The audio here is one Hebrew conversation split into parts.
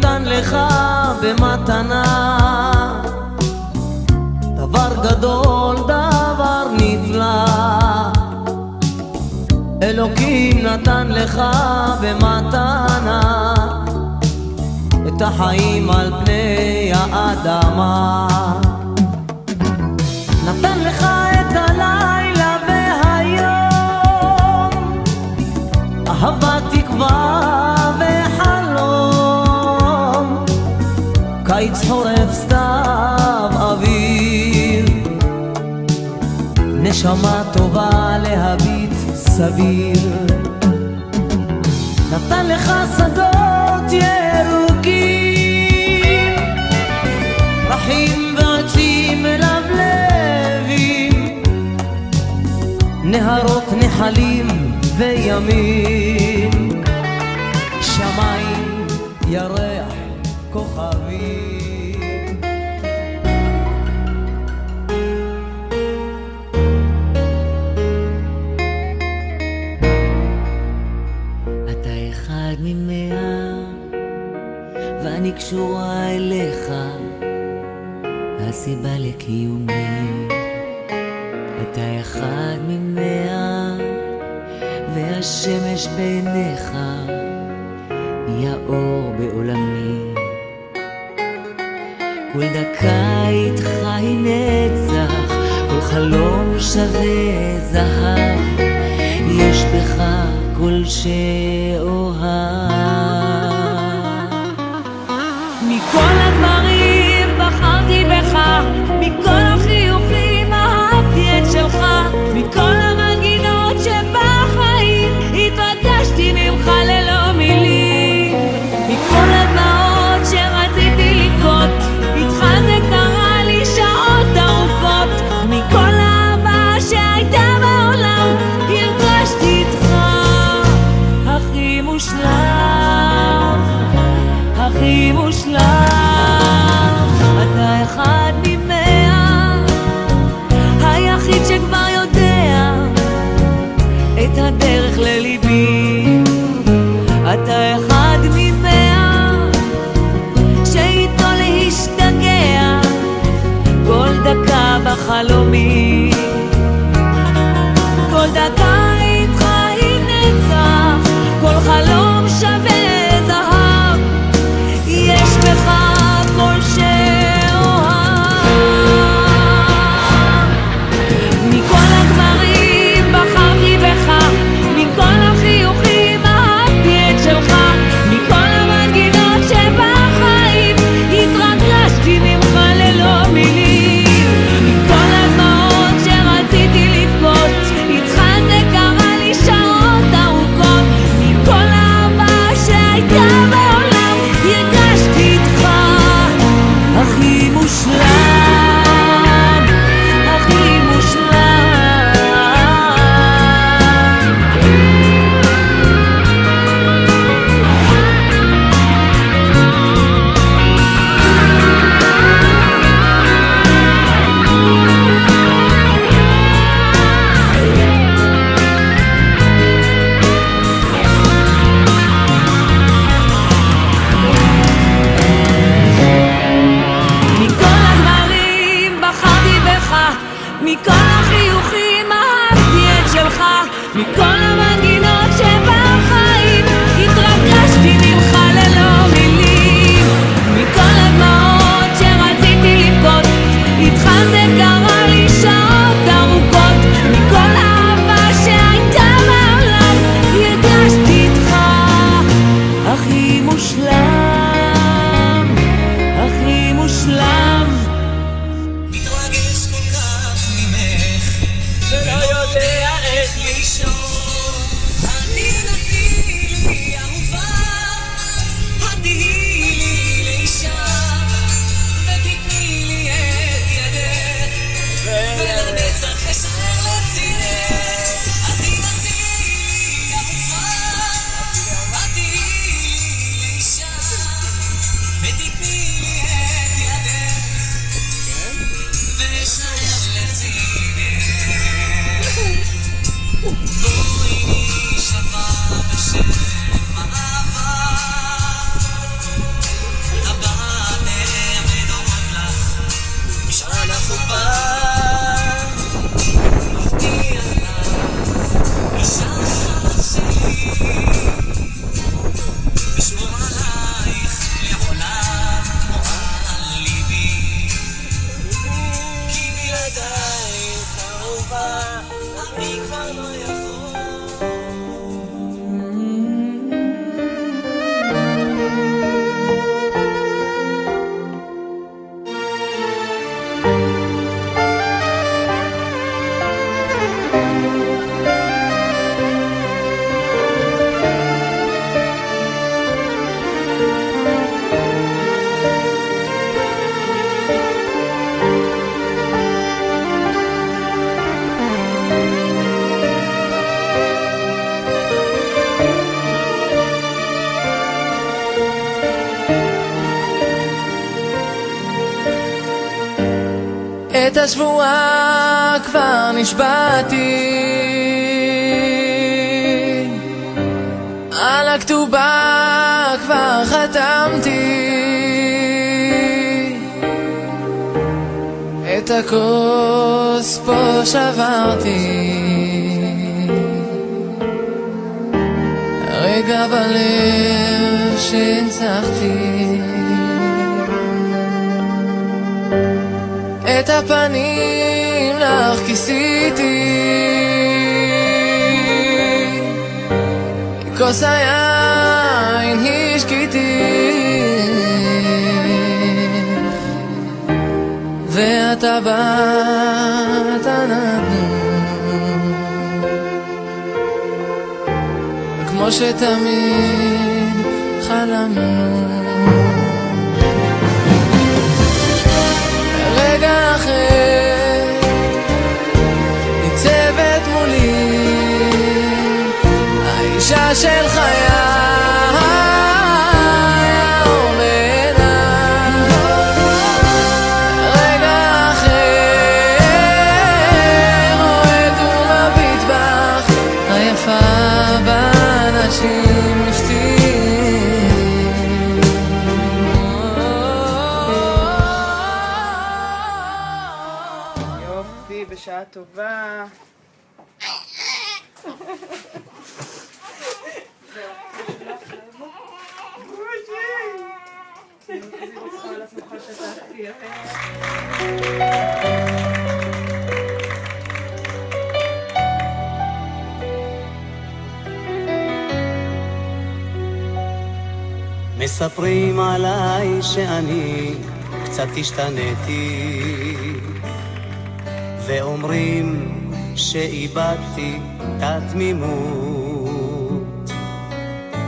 נתן לך במתנה, דבר גדול, דבר נפלא. אלוקים נתן לך במתנה את החיים על פני האדמה. נתן לך את הלילה והיום, אהבה, תקווה וחלום, קיץ, חורף, סתיו, אביב, נשמה טובה להביט סביב. נתן לך שדות ירוקים, פרחים ועצים מלבלבים, נהרות, נחלים וימים, שמיים, ירח, כוכבים. אתה אחד ממאה ואני קשורה אליך, הסיבה לקיומי. אתה אחד ממאה והשמש בעיניך היא האור בעולמי. כל דקה איתך היא נצח, כל חלום שווה זהב, יש בך כל שאוהב. מכל הדברים בחרתי בך, מכל החיוכים אהבתי את שלך, מכל המנגינות שבחיים התרגשתי ממך ללא מילים, מכל הדמעות שרציתי לבכות איתך זה קרה לי שעות ארוכות, מכל האהבה שהייתה בעולם הרגשתי איתך הכי מושלם, הכי מושלם. אתה אחד ממאה, היחיד שכבר יודע את הדרך לליבי. אתה אחד ממאה שאיתו להשתגע כל דקה בחלומי. כל דקה איתך היא נצח, כל חלום שווה זהב, יש בך את השבועה כבר נשבעתי, על הכתובה כבר חתמתי, את הכוס פה שברתי, רגע בלב שהנצחתי, את הפנים לך כיסיתי, כוס היין השקיתי, והטבעת נתנו, כמו שתמיד חלמנו. רגע אחר ניצבת מולי האישה של חיי, רגע אחר רואה ומביט בך, היפה באנשים אשתי. בשעה טובה. מספרים עליי שאני קצת השתניתי, ואומרים שאיבדתי את התמימות.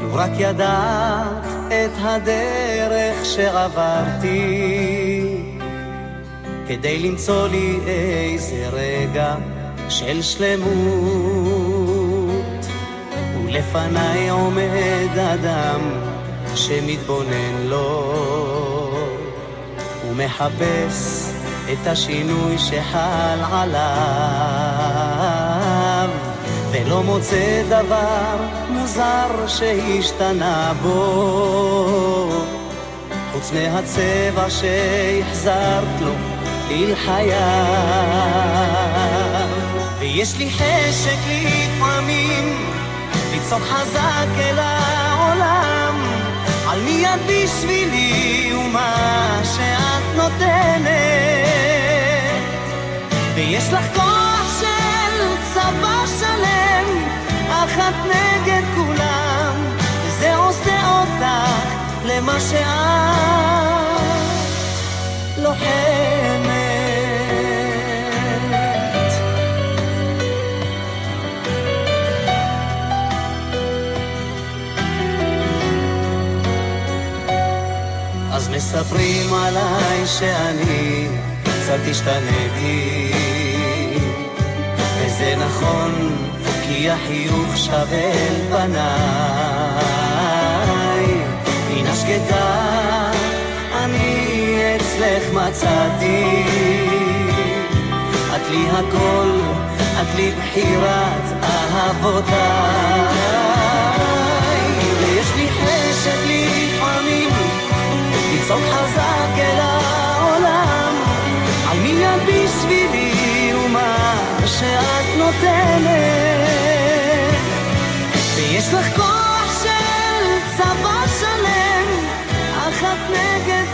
לו רק ידעת את הדרך שעברתי, כדי למצוא לי איזה רגע של שלמות. ולפניי עומד אדם שמתבונן לו ומחפש את השינוי שחל עליו, ולא מוצא דבר מוזר שהשתנה בו, חוץ מהצבע שהחזרת לו אל חייו. ויש לי חשק לפעמים לצעוק חזק אל העולם, על מי את בשבילי ומה שאת נותנת, ויש לך כוח של צבא שלם, אחת נגד כולם, וזה עושה אותך למה שאת לוחמת. אז מספרים עליי שאני קצת השתניתי, וזה נכון כי החיוך שווה אל פניי. הנה שקטה אני אצלך מצאתי, את לי הכל, את לי בחירת אהבותיי. ויש לי חשק לפעמים לצעוק חזק אל העולם, על מי את בשבילי ומה שאת נותנת, ויש לך כוח של צבא שלם, אחת נגד